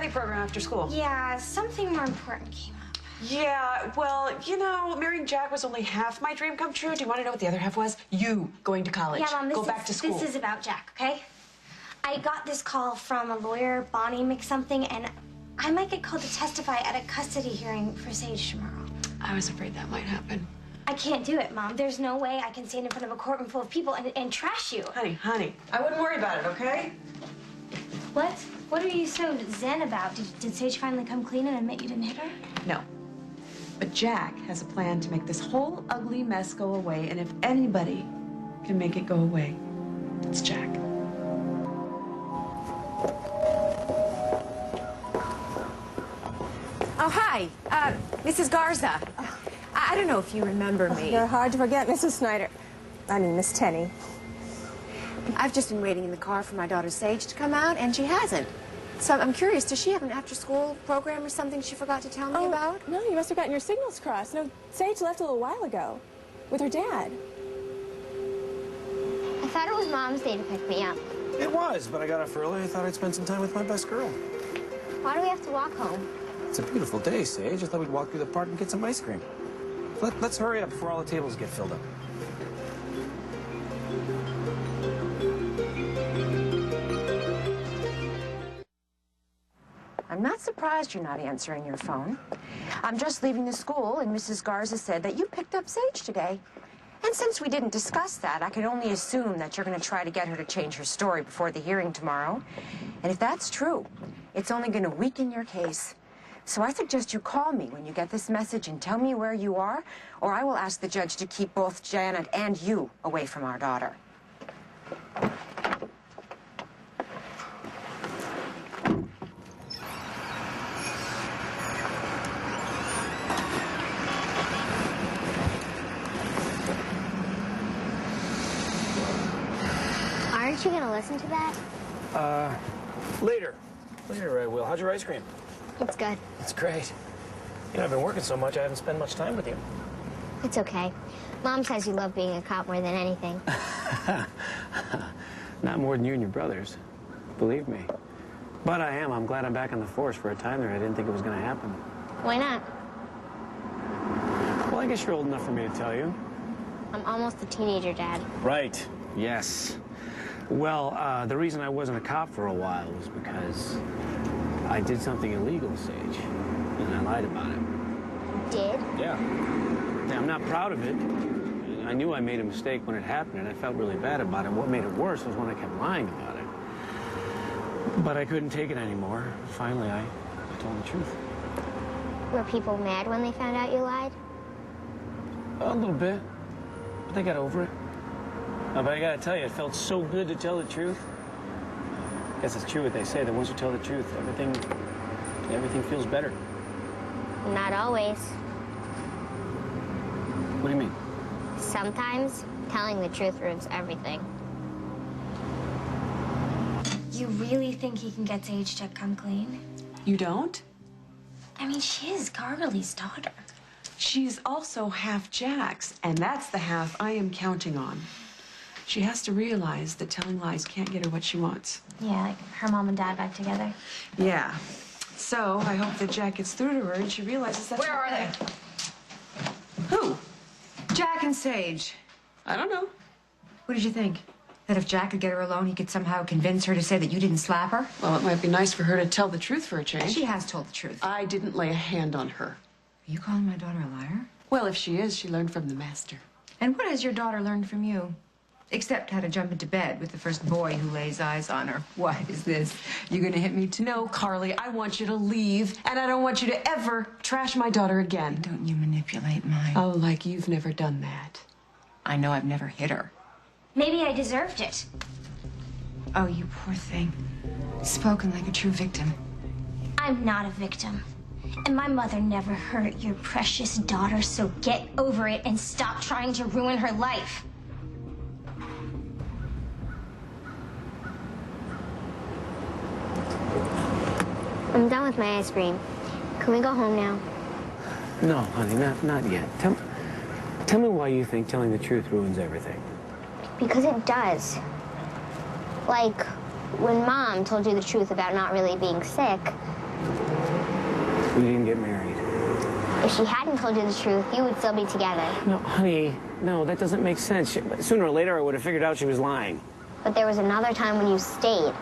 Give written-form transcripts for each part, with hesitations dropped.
study program after school. Yeah, something more important came up. Yeah, well, you know, marrying Jack was only half my dream come true. Do you want to know what the other half was? You going to college. Yeah, Mom, Go back to school. This is about Jack, okay? I got this call from a lawyer, Bonnie McSomething, and I might get called to testify at a custody hearing for Sage tomorrow. I was afraid that might happen. I can't do it, Mom. There's no way I can stand in front of a courtroom full of people and trash you. Honey, I wouldn't worry about it, okay? What? What are you so zen about? Did Sage finally come clean and admit you didn't hit her? No. But Jack has a plan to make this whole ugly mess go away, and if anybody can make it go away, it's Jack. Oh, hi. Mrs. Garza. I don't know if you remember me. You're hard to forget, Mrs. Snyder. I mean, Miss Tenney. I've just been waiting in the car for my daughter Sage to come out, and she hasn't. So I'm curious, does she have an after-school program or something she forgot to tell me about? No, you must have gotten your signals crossed. No, Sage left a little while ago with her dad. I thought it was Mom's day to pick me up. It was, but I got off early. I thought I'd spend some time with my best girl. Why do we have to walk home? It's a beautiful day, Sage. I thought we'd walk through the park and get some ice cream. Let's hurry up before all the tables get filled up. I'm not surprised you're not answering your phone. I'm just leaving the school, and Mrs. Garza said that you picked up Sage today. And since we didn't discuss that, I can only assume that you're going to try to get her to change her story before the hearing tomorrow. And if that's true, it's only going to weaken your case. So I suggest you call me when you get this message and tell me where you are, or I will ask the judge to keep both Janet and you away from our daughter. Aren't you gonna listen to that? Later. Later I will. How's your ice cream? It's good. It's great. You know, I've been working so much, I haven't spent much time with you. It's okay. Mom says you love being a cop more than anything. Not more than you and your brothers. Believe me. But I am. I'm glad I'm back on the force. For a time there, I didn't think it was going to happen. Why not? Well, I guess you're old enough for me to tell you. I'm almost a teenager, Dad. Right. Yes. Well, the reason I wasn't a cop for a while was because I did something illegal, Sage. And I lied about it. Did? Yeah. I'm not proud of it. I knew I made a mistake when it happened, and I felt really bad about it. What made it worse was when I kept lying about it. But I couldn't take it anymore. Finally, I told the truth. Were people mad when they found out you lied? A little bit. But they got over it. But I gotta tell you, it felt so good to tell the truth. I guess it's true what they say, that once you tell the truth, everything feels better. Not always. What do you mean? Sometimes telling the truth ruins everything. You really think he can get Sage to come clean? You don't? I mean, she is Gargly's daughter. She's also half Jack's, and that's the half I am counting on. She has to realize that telling lies can't get her what she wants. Yeah, like her mom and dad back together. Yeah. So I hope that Jack gets through to her and she realizes that's Where are they? Who? Jack and Sage. I don't know. What did you think? That if Jack could get her alone, he could somehow convince her to say that you didn't slap her? Well, it might be nice for her to tell the truth for a change. She has told the truth. I didn't lay a hand on her. Are you calling my daughter a liar? Well, if she is, she learned from the master. And what has your daughter learned from you? Except how to jump into bed with the first boy who lays eyes on her. What is this? You gonna hit me too? No, Carly, I want you to leave, and I don't want you to ever trash my daughter again. Don't you manipulate mine? Oh, like you've never done that. I know I've never hit her. Maybe I deserved it. Oh, you poor thing. Spoken like a true victim. I'm not a victim. And my mother never hurt your precious daughter, so get over it and stop trying to ruin her life. I'm done with my ice cream. Can we go home now? No, honey, not yet. Tell me why you think telling the truth ruins everything. Because it does. Like, when Mom told you the truth about not really being sick, We didn't get married. If she hadn't told you the truth, you would still be together. No, honey, no, that doesn't make sense. Sooner or later, I would have figured out she was lying. But there was another time when you stayed.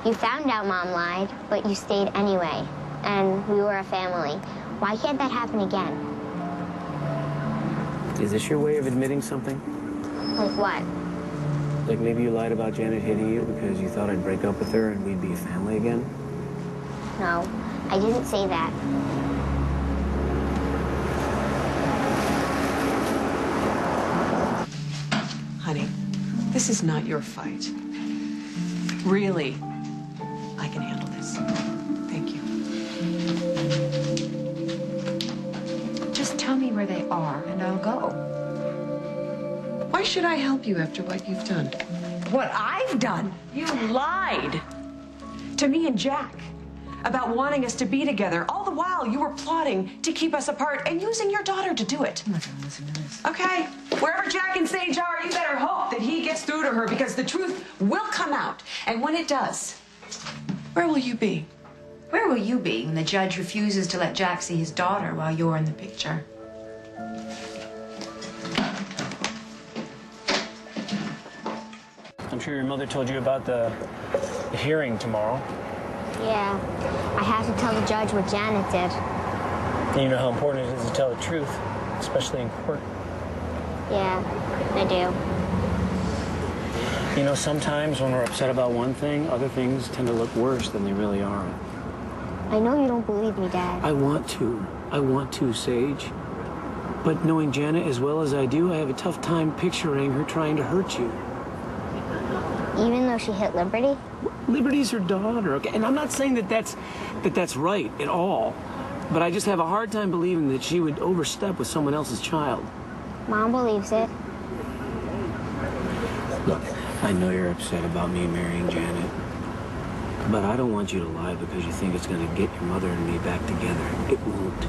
You found out Mom lied, but you stayed anyway. And we were a family. Why can't that happen again? Is this your way of admitting something? Like what? Like maybe you lied about Janet hitting you because you thought I'd break up with her and we'd be a family again? No, I didn't say that. Honey, this is not your fight. Really, I can handle this. Thank you. Just tell me where they are, and I'll go. Why should I help you after what you've done? What I've done? You lied to me and Jack about wanting us to be together. All the while, you were plotting to keep us apart and using your daughter to do it. I'm not gonna listen to this. Okay, wherever Jack and Sage are, you better hope that he gets through to her because the truth will come out. And when it does, where will you be? Where will you be when the judge refuses to let Jack see his daughter while you're in the picture? I'm sure your mother told you about the hearing tomorrow. Yeah, I have to tell the judge what Janet did. And you know how important it is to tell the truth, especially in court. Yeah, I do. You know, sometimes when we're upset about one thing, other things tend to look worse than they really are. I know you don't believe me, Dad. I want to, Sage. But knowing Janet as well as I do, I have a tough time picturing her trying to hurt you. Even though she hit Liberty? Liberty's her daughter, okay? And I'm not saying that's right at all. But I just have a hard time believing that she would overstep with someone else's child. Mom believes it. Look, I know you're upset about me marrying Janet. But I don't want you to lie because you think it's going to get your mother and me back together. It won't.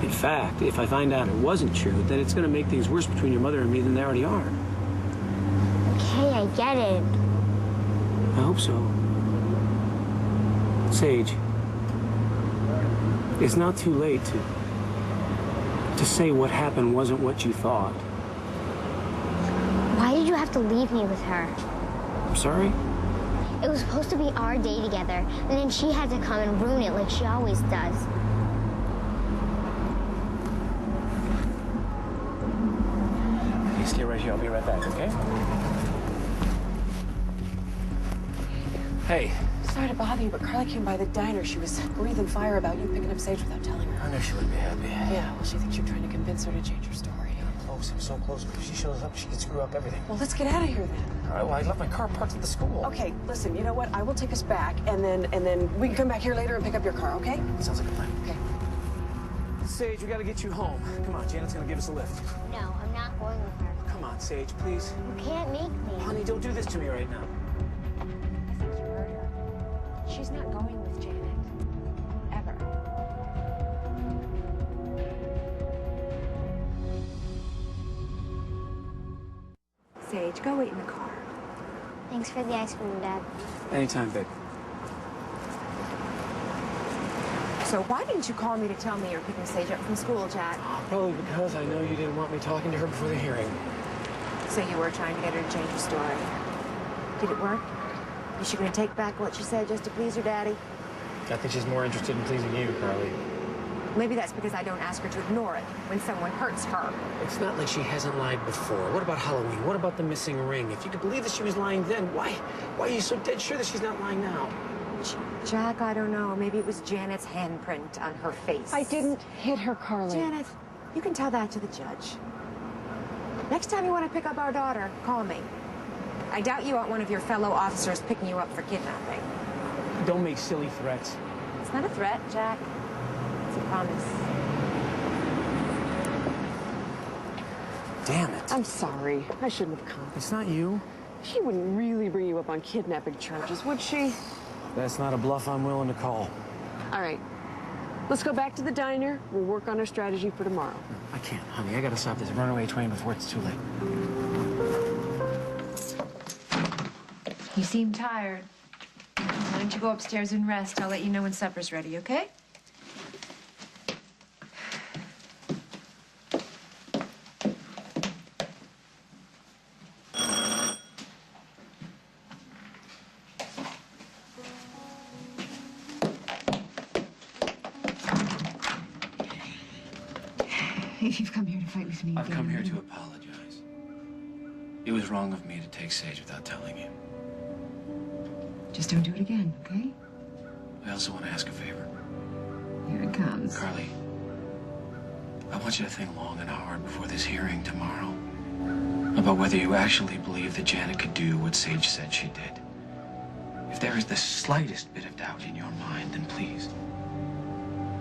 In fact, if I find out it wasn't true, then it's going to make things worse between your mother and me than they already are. Okay, I get it. I hope so. Sage, it's not too late to say what happened wasn't what you thought. Why did you have to leave me with her? I'm sorry? It was supposed to be our day together, and then she had to come and ruin it like she always does. Please stay right here. I'll be right back, okay? Hey. Sorry to bother you, but Carly came by the diner. She was breathing fire about you picking up Sage without telling her. I knew she wouldn't be happy. Yeah, well, she thinks you're trying to convince her to change her story. I'm so close. If she shows up, she can screw up everything. Well, let's get out of here then. All right, well, I left my car parked at the school. Okay, listen, you know what? I will take us back, and then we can come back here later and pick up your car, okay? Sounds like a plan. Okay. Sage, we gotta get you home. Come on, Janet's gonna give us a lift. No, I'm not going with her. Come on, Sage, please. You can't make me. Honey, don't do this to me right now. I think you heard her. She's not going with Janet. Ever. Sage, go wait in the car. Thanks for the ice cream, Dad. Anytime, babe. So why didn't you call me to tell me you're picking Sage up from school, Jack? Probably because I know you didn't want me talking to her before the hearing. So you were trying to get her to change her story. Did it work? Is she going to take back what she said just to please her daddy? I think she's more interested in pleasing you, Carly. Maybe that's because I don't ask her to ignore it when someone hurts her. It's not like she hasn't lied before. What about Halloween? What about the missing ring? If you could believe that she was lying then, why are you so dead sure that she's not lying now? Jack, I don't know. Maybe it was Janet's handprint on her face. I didn't hit her, Carly. Janet, you can tell that to the judge. Next time you want to pick up our daughter, call me. I doubt you want one of your fellow officers picking you up for kidnapping. Don't make silly threats. It's not a threat, Jack. It's a promise. Damn it. I'm sorry. I shouldn't have come. It's not you. She wouldn't really bring you up on kidnapping charges, would she? That's not a bluff I'm willing to call. All right. Let's go back to the diner. We'll work on our strategy for tomorrow. I can't, honey. I gotta stop this runaway train before it's too late. You seem tired. I don't you go upstairs and rest. I'll let you know when supper's ready, okay? If you've come here to fight with me, I've come here to apologize. It was wrong of me to take Sage without telling you. Just don't do it again, okay? I also want to ask a favor. Here it comes. Carly, I want you to think long and hard before this hearing tomorrow about whether you actually believe that Janet could do what Sage said she did. If there is the slightest bit of doubt in your mind, then please,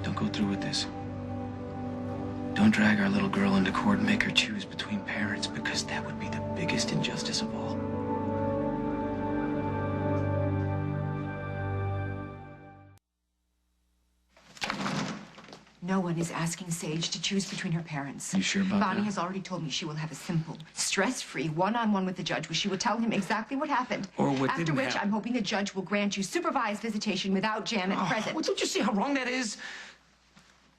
don't go through with this. Don't drag our little girl into court and make her choose between parents, because that would be the biggest injustice of all. No one is asking Sage to choose between her parents. You sure about Bonnie that? has already told me she will have a simple, stress-free, one-on-one with the judge where she will tell him exactly what happened. Or what After didn't which, happen. I'm hoping the judge will grant you supervised visitation without Janet present. Well, don't you see how wrong that is?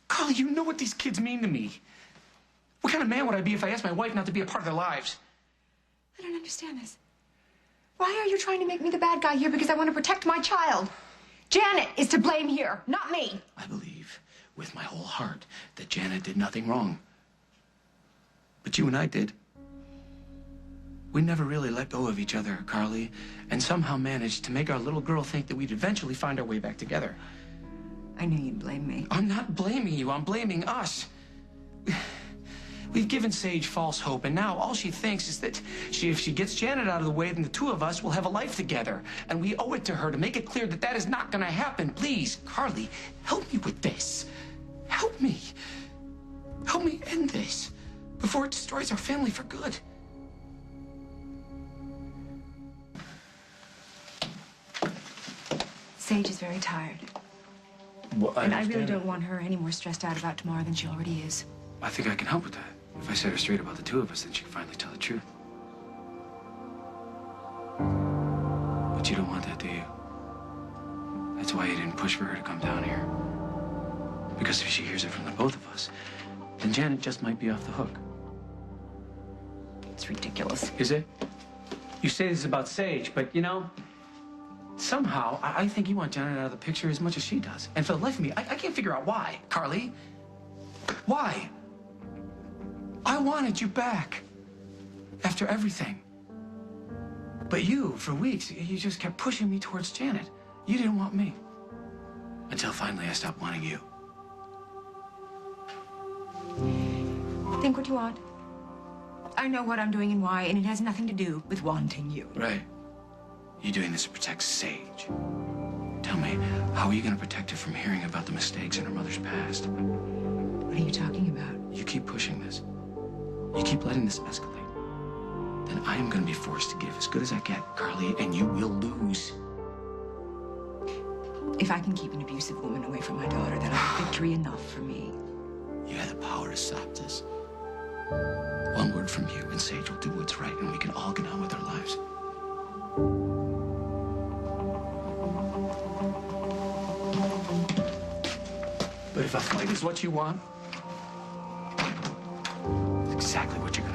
Carly, you know what these kids mean to me. What kind of man would I be if I asked my wife not to be a part of their lives? I don't understand this. Why are you trying to make me the bad guy here because I want to protect my child? Janet is to blame here, not me. I believe with my whole heart that Janet did nothing wrong. But you and I did. We never really let go of each other, Carly, and somehow managed to make our little girl think that we'd eventually find our way back together. I knew you'd blame me. I'm not blaming you, I'm blaming us. We've given Sage false hope, and now all she thinks is that if she gets Janet out of the way, then the two of us will have a life together. And we owe it to her to make it clear that that is not going to happen. Please, Carly, help me with this. Help me. Help me end this before it destroys our family for good. Sage is very tired. Well, And I really understand. don't want her any more stressed out about tomorrow than she already is. I think I can help with that. If I set her straight about the two of us, then she can finally tell the truth. But you don't want that, do you? That's why you didn't push for her to come down here. Because if she hears it from the both of us, then Janet just might be off the hook. It's ridiculous. Is it? You say this about Sage, but you know, somehow I think you want Janet out of the picture as much as she does. And for the life of me, I can't figure out why, Carly. Why? I wanted you back after everything. But you, for weeks, you just kept pushing me towards Janet. You didn't want me. Until finally I stopped wanting you. Think what you want. I know what I'm doing and why, and it has nothing to do with wanting you. Right. You're doing this to protect Sage. Tell me, how are you going to protect her from hearing about the mistakes in her mother's past? What are you talking about? You keep pushing this. You keep letting this escalate. Then I am going to be forced to give as good as I get, Carly, and you will lose. If I can keep an abusive woman away from my daughter, then I'll have victory enough for me. You have the power to stop this. One word from you, and Sage will do what's right, and we can all get on with our lives. But if a fight is what you want, it's exactly what you're going to